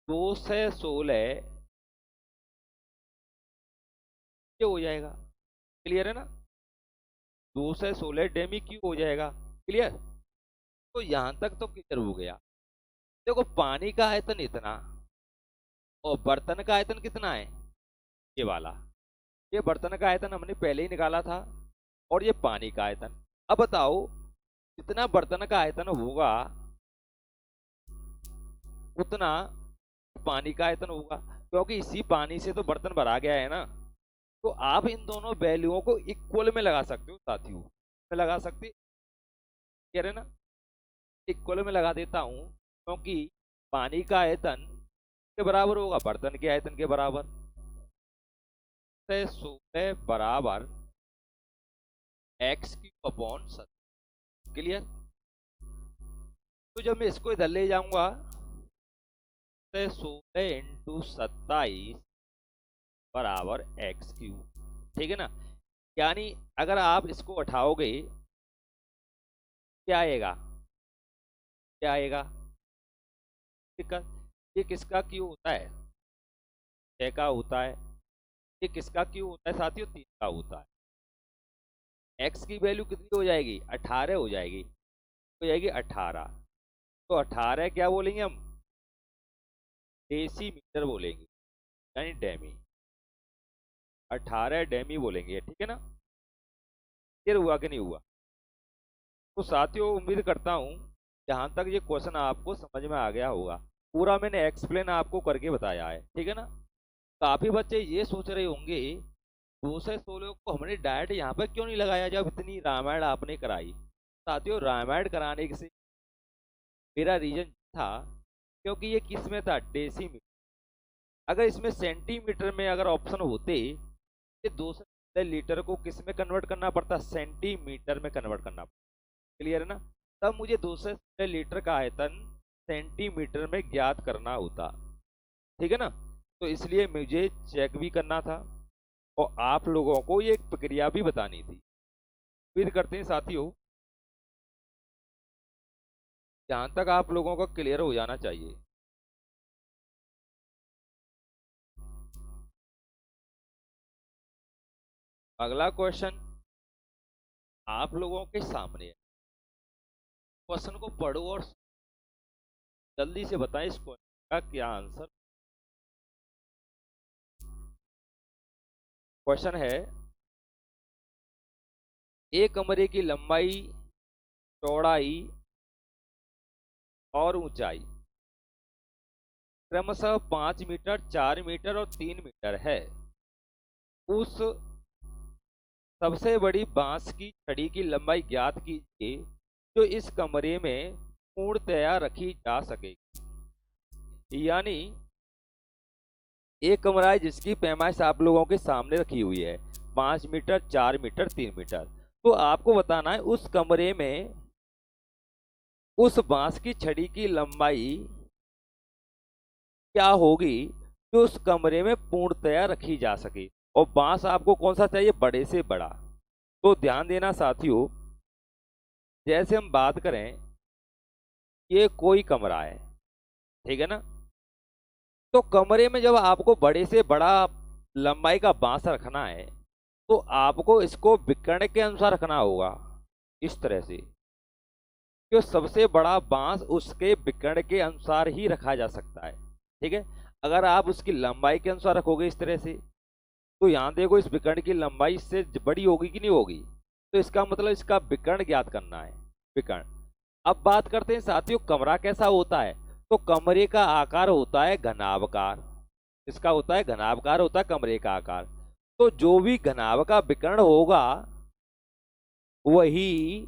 S1: 216 ये हो जाएगा, क्लियर है ना, 216 डेमी क्यूब हो जाएगा, क्लियर। तो यहां तक तो क्लियर हो गया। देखो पानी का आयतन इतना और बर्तन का आयतन कितना है, ये वाला, ये बर्तन का आयतन हमने पहले ही निकाला था, और ये पानी का आयतन। अब बताओ जितना बर्तन का आयतन होगा उतना पानी का आयतन होगा, क्योंकि इसी पानी से तो बर्तन भरा गया है ना। तो आप इन दोनों वैल्यूओं को इक्वल में लगा सकते हो साथियों, में लगा सकते, कह रहे ना, इक्वल में लगा देता हूं, क्योंकि पानी का आयतन के बराबर होगा बर्तन के आयतन के बराबर, 16 बराबर x क्यूब अपॉन 7, क्लियर। तो जब मैं इसको इधर ले जाऊंगा 16 इंटू 27 बराबर x क्यूब, ठीक है ना। यानी अगर आप इसको उठाओगे क्या आएगा, क्या आएगा, ये किसका क्यू होता है, 6 का होता है। ये किसका क्यू होता है साथियों, 3 का होता है। x की वैल्यू कितनी हो जाएगी, 18 हो जाएगी, हो जाएगी 18। तो 18 क्या बोलेंगे हम, डेसीमीटर बोलेंगे, यानी डेमी, 18 डेमी बोलेंगे, ठीक है ना। क्लियर हुआ कि नहीं हुआ। तो साथियों उम्मीद करता हूं जहां तक ये क्वेश्चन आपको समझ में आ गया होगा, पूरा मैंने एक्सप्लेन आपको करके बताया है, ठीक है ना। काफी बच्चे ये सोच रहे होंगे 216 को हमने डायरेक्ट यहाँ पर क्यों नहीं लगाया जब इतनी रामायण आपने कराई। साथियों रामायण कराने से मेरा रीजन था क्योंकि ये किस में था, डेसीमीटर। अगर इसमें सेंटीमीटर में अगर ऑप्शन होते, ये 216 लीटर को किस में कन्वर्ट करना पड़ता, सेंटीमीटर में कन्वर्ट करना पड़ता, क्लियर है ना। तब मुझे 216 लीटर का आयतन सेंटीमीटर में ज्ञात करना होता, ठीक है ना। तो इसलिए मुझे चेक भी करना था और आप लोगों को ये प्रक्रिया भी बतानी थी। उम्मीद करते हैं साथियों जहां तक आप लोगों को क्लियर हो जाना चाहिए। अगला क्वेश्चन आप लोगों के सामने है, क्वेश्चन को पढ़ो और जल्दी से बताएं इस क्वेश्चन का क्या आंसर। क्वेश्चन है एक कमरे की लंबाई, चौड़ाई और ऊंचाई क्रमशः 5 मीटर, 4 मीटर और 3 मीटर है। उस सबसे बड़ी बांस की छड़ी की लंबाई ज्ञात कीजिए जो इस कमरे में पूर्णतया रखी जा सकेगी। यानी एक कमरा है जिसकी पैमाइश आप लोगों के सामने रखी हुई है, 5 मीटर, 4 मीटर, 3 मीटर। तो आपको बताना है उस कमरे में उस बांस की छड़ी की लंबाई क्या होगी जो उस कमरे में पूर्णतया रखी जा सके। और बांस आपको कौन सा चाहिए, बड़े से बड़ा। तो ध्यान देना साथियों, जैसे हम बात करें ये कोई कमरा है, ठीक है ना। तो कमरे में जब आपको बड़े से बड़ा लंबाई का बांस रखना है तो आपको इसको विकर्ण के अनुसार रखना होगा, इस तरह से कि सबसे बड़ा बांस उसके विकर्ण के अनुसार ही रखा जा सकता है, ठीक है। अगर आप उसकी लंबाई के अनुसार रखोगे इस तरह से तो यहाँ देखो इस विकर्ण की लंबाई इससे बड़ी होगी कि नहीं होगी, तो इसका मतलब इसका विकर्ण ज्ञात करना है, विकर्ण। अब बात करते हैं साथियों कमरा कैसा होता है। तो तो कमरे का आकार होता है घनाभकार। इसका होता है घनाभकार, होता है कमरे का आकार। तो जो भी घनाभ का विकर्ण होगा वही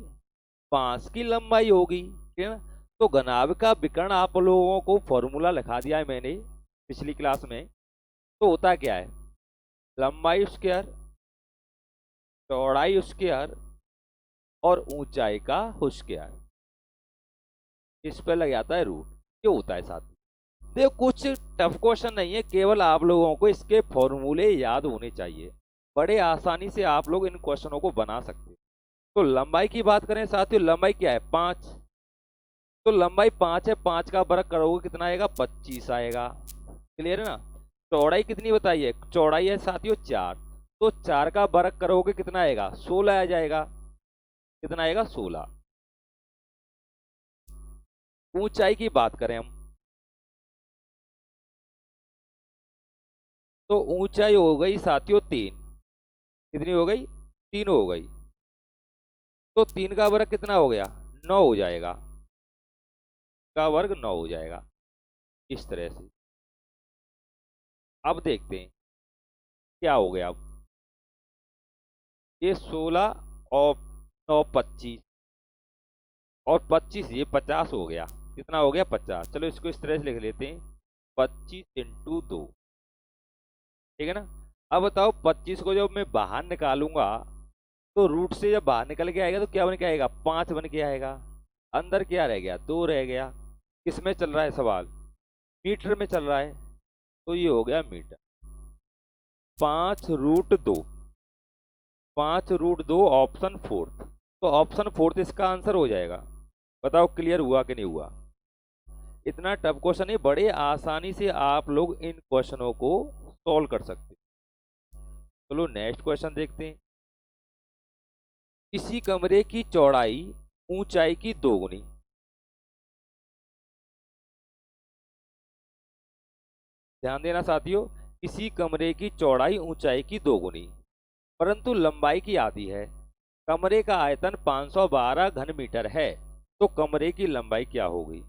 S1: बांस की लंबाई होगी, ठीक है ना। तो घनाभ का विकर्ण आप लोगों को फॉर्मूला लिखा दिया है मैंने पिछली क्लास में। तो होता क्या है, लंबाई स्क्वायर, चौड़ाई स्क्वायर और ऊंचाई का स्क्वायर, इस पे लग जाता है रूट। ये होता है साथ। देखो कुछ टफ क्वेश्चन नहीं है, केवल आप लोगों को इसके फॉर्मूले याद होने चाहिए। बड़े आसानी से आप लोग इन क्वेश्चनों को बना सकते हैं। तो लंबाई की बात करें साथियों, लंबाई क्या है 5। तो लंबाई 5 है, 5 का वर्ग करोगे कितना आएगा 25 आएगा। क्लियर है ना। चौड़ाई कितनी बताइए, चौड़ाई है साथियों 4। तो 4 का वर्ग करोगे कितना आएगा 16 आ जाएगा। कितना आएगा 16। ऊंचाई की बात करें हम, तो ऊंचाई हो गई साथियों 3। कितनी हो गई 3 हो गई। तो 3 का वर्ग कितना हो गया 9 हो जाएगा। का वर्ग 9 हो जाएगा इस तरह से। अब देखते हैं क्या हो गया। अब ये 16 और 9 25 और 25 ये 50 हो गया। कितना हो गया 50। चलो इसको इस तरह से लिख लेते हैं 25 इंटू 2, ठीक है ना। अब बताओ 25 को जब मैं बाहर निकालूंगा तो रूट से जब बाहर निकल के आएगा तो क्या बन के आएगा 5 बन के आएगा। अंदर क्या रह गया 2 रह गया। किस में चल रहा है सवाल, मीटर में चल रहा है। तो ये हो गया मीटर। 5√2, 5√2 ऑप्शन 4। तो ऑप्शन 4 इसका आंसर हो जाएगा। बताओ क्लियर हुआ कि नहीं हुआ। इतना टफ क्वेश्चन है, बड़े आसानी से आप लोग इन क्वेश्चनों को सॉल्व कर सकते हैं। चलो नेक्स्ट क्वेश्चन देखते हैं। किसी कमरे की चौड़ाई ऊंचाई की दोगुनी। ध्यान देना साथियों, किसी कमरे की चौड़ाई ऊंचाई की दोगुनी परंतु लंबाई की आधी है। कमरे का आयतन 512 घन मीटर है, तो कमरे की लंबाई क्या होगी।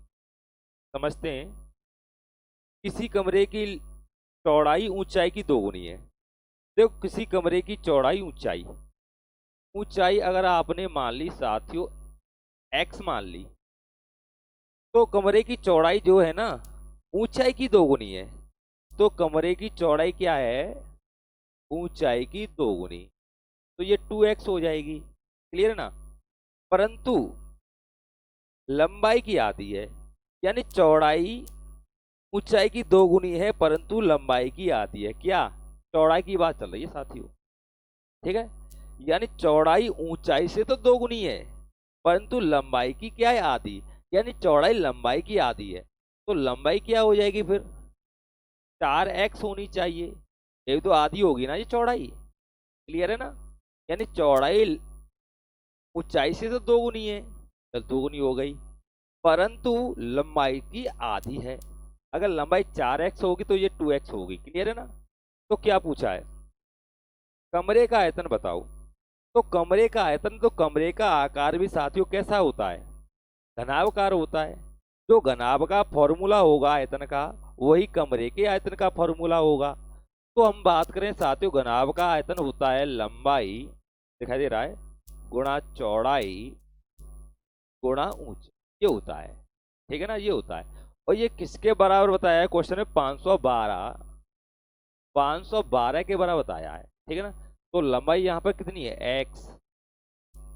S1: समझते हैं। किसी कमरे की चौड़ाई ऊंचाई की दोगुनी है। देखो किसी कमरे की चौड़ाई ऊंचाई, ऊंचाई अगर आपने मान ली साथियों x मान ली, तो कमरे की चौड़ाई जो है ना ऊंचाई की दोगुनी है। तो कमरे की चौड़ाई क्या है ऊंचाई की दोगुनी। तो ये 2x हो जाएगी। क्लियर ना। परंतु लंबाई की आधी है, यानी चौड़ाई ऊंचाई की दोगुनी है परंतु लंबाई की आधी है। क्या चौड़ाई की बात चल रही है साथियों, ठीक है। यानी चौड़ाई ऊंचाई से तो दोगुनी है परंतु लंबाई की क्या है आधी, यानी चौड़ाई लंबाई की आधी है। तो लंबाई क्या हो जाएगी फिर 4x होनी चाहिए। ये तो आधी होगी ना ये चौड़ाई। क्लियर है ना। यानी चौड़ाई ऊंचाई से तो दोगुनी है, तो दोगुनी हो गई परंतु लंबाई की आधी है। अगर लंबाई 4x होगी तो ये 2x होगी। क्लियर है ना। तो क्या पूछा है कमरे का आयतन बताओ। तो कमरे का आयतन, तो कमरे का आकार भी साथियों कैसा होता है घनाभकार होता है। जो घनाभ का फॉर्मूला होगा आयतन का वही कमरे के आयतन का फॉर्मूला होगा। तो हम बात करें साथियों घनाभ का आयतन होता है लंबाई, दिखाई दे रहा है, गुणा चौड़ाई गुणा ऊंचाई, ये होता है। ठीक है ना, ये होता है। और ये किसके बराबर बताया है क्वेश्चन में 512, 512 के बराबर बताया है। ठीक है ना। तो लंबाई यहाँ पर कितनी है x,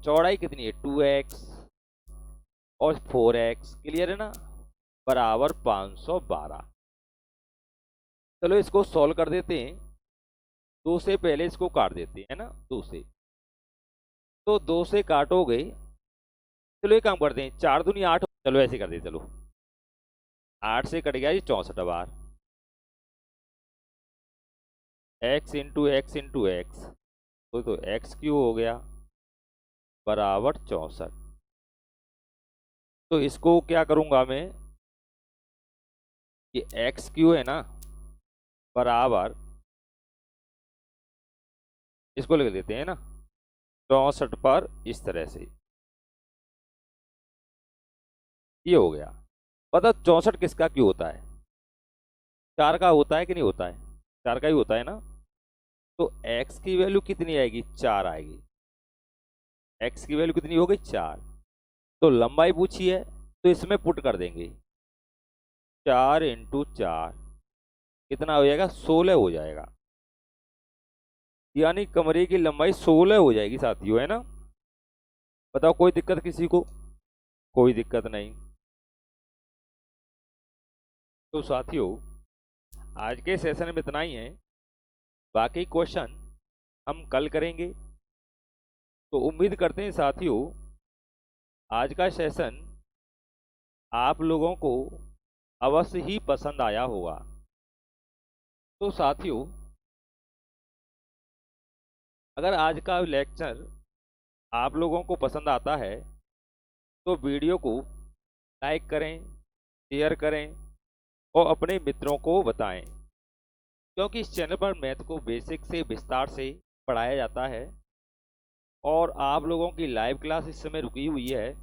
S1: चौड़ाई कितनी है 2x और 4x। क्लियर है ना, बराबर 512। चलो इसको सॉल्व कर देते हैं। 2 से पहले इसको काट देते हैं, है ना 2 से। तो 2 से काटोगे, चलो एक काम करते हैं 4 दूनी 8, चलो ऐसे कर दे। चलो 8 से कट गया ये 64 बार, x into x into x, तो एक्स क्यू हो गया बराबर 64। तो इसको क्या करूंगा मैं, ये एक्स क्यू है ना बराबर, इसको लिख देते हैं ना 64 पर, इस तरह से ये हो गया। पता 64 किसका क्यों होता है? 4 का होता है कि नहीं होता है? 4 का ही होता है ना। तो x की वैल्यू कितनी आएगी? 4 आएगी। x की वैल्यू कितनी हो गई? 4। तो लंबाई पूछी है तो इसमें पुट कर देंगे। 4 इंटू 4 कितना हो जाएगा? 16 हो जाएगा। यानी कमरे की लंबाई 16 हो जाएगी साथियों, है ना। बताओ कोई दिक्कत किसी को? कोई दिक्कत नहीं। तो साथियों आज के सेशन में इतना ही है। बाकी क्वेश्चन हम कल करेंगे। तो उम्मीद करते हैं साथियों आज का सेशन आप लोगों को अवश्य ही पसंद आया होगा। तो साथियों अगर आज का लेक्चर आप लोगों को पसंद आता है तो वीडियो को लाइक करें, शेयर करें और अपने मित्रों को बताएं, क्योंकि इस चैनल पर मैथ को बेसिक से विस्तार से पढ़ाया जाता है। और आप लोगों की लाइव क्लास इस समय रुकी हुई है,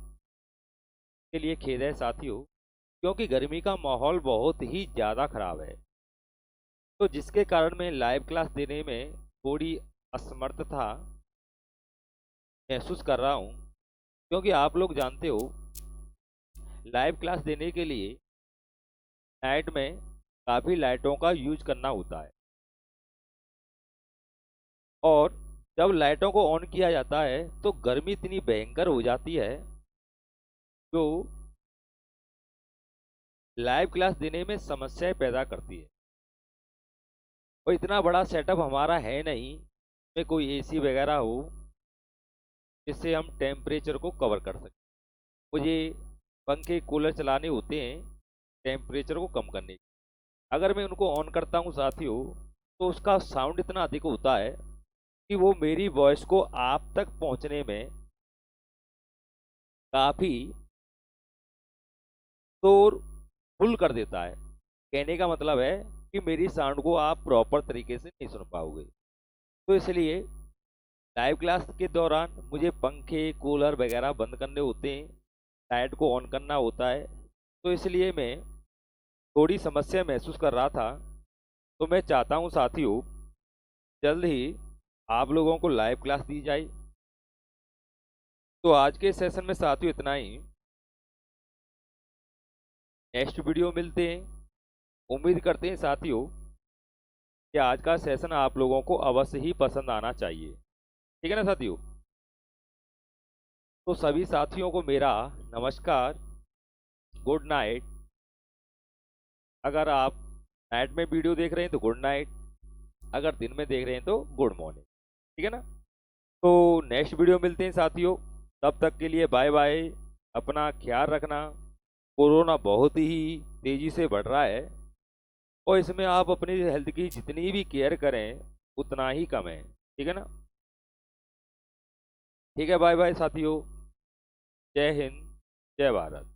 S1: के लिए खेद है साथियों, क्योंकि गर्मी का माहौल बहुत ही ज़्यादा ख़राब है। तो जिसके कारण मैं लाइव क्लास देने में थोड़ी असमर्थता महसूस कर रहा हूँ, क्योंकि आप लोग जानते हो लाइव क्लास देने के लिए नाइट में काफ़ी लाइटों का यूज करना होता है। और जब लाइटों को ऑन किया जाता है तो गर्मी इतनी भयंकर हो जाती है जो लाइव क्लास देने में समस्याएं पैदा करती है। और इतना बड़ा सेटअप हमारा है नहीं में कोई एसी वगैरह हो जिससे हम टेम्परेचर को कवर कर सकें। मुझे पंखे कूलर चलाने होते हैं टेम्परेचर को कम करने के। अगर मैं उनको ऑन करता हूँ साथियों तो उसका साउंड इतना अधिक होता है कि वो मेरी वॉइस को आप तक पहुँचने में काफ़ी शोर फुल कर देता है। कहने का मतलब है कि मेरी साउंड को आप प्रॉपर तरीके से नहीं सुन पाओगे। तो इसलिए लाइव क्लास के दौरान मुझे पंखे कूलर वगैरह बंद करने होते हैं, लाइट को ऑन करना होता है। तो इसलिए मैं थोड़ी समस्या महसूस कर रहा था। तो मैं चाहता हूं साथियों जल्द ही आप लोगों को लाइव क्लास दी जाए। तो आज के सेशन में साथियों इतना ही। नेक्स्ट वीडियो मिलते हैं। उम्मीद करते हैं साथियों कि आज का सेशन आप लोगों को अवश्य ही पसंद आना चाहिए। ठीक है ना साथियों। तो सभी साथियों को मेरा नमस्कार, गुड नाइट। अगर आप नाइट में वीडियो देख रहे हैं तो गुड नाइट, अगर दिन में देख रहे हैं तो गुड मॉर्निंग। ठीक है ना। तो नेक्स्ट वीडियो मिलते हैं साथियों, तब तक के लिए बाय बाय। अपना ख्याल रखना। कोरोना बहुत ही तेज़ी से बढ़ रहा है और इसमें आप अपनी हेल्थ की जितनी भी केयर करें उतना ही कम है। ठीक है ना। ठीक है, बाय बाय साथियों। जय हिंद, जय भारत।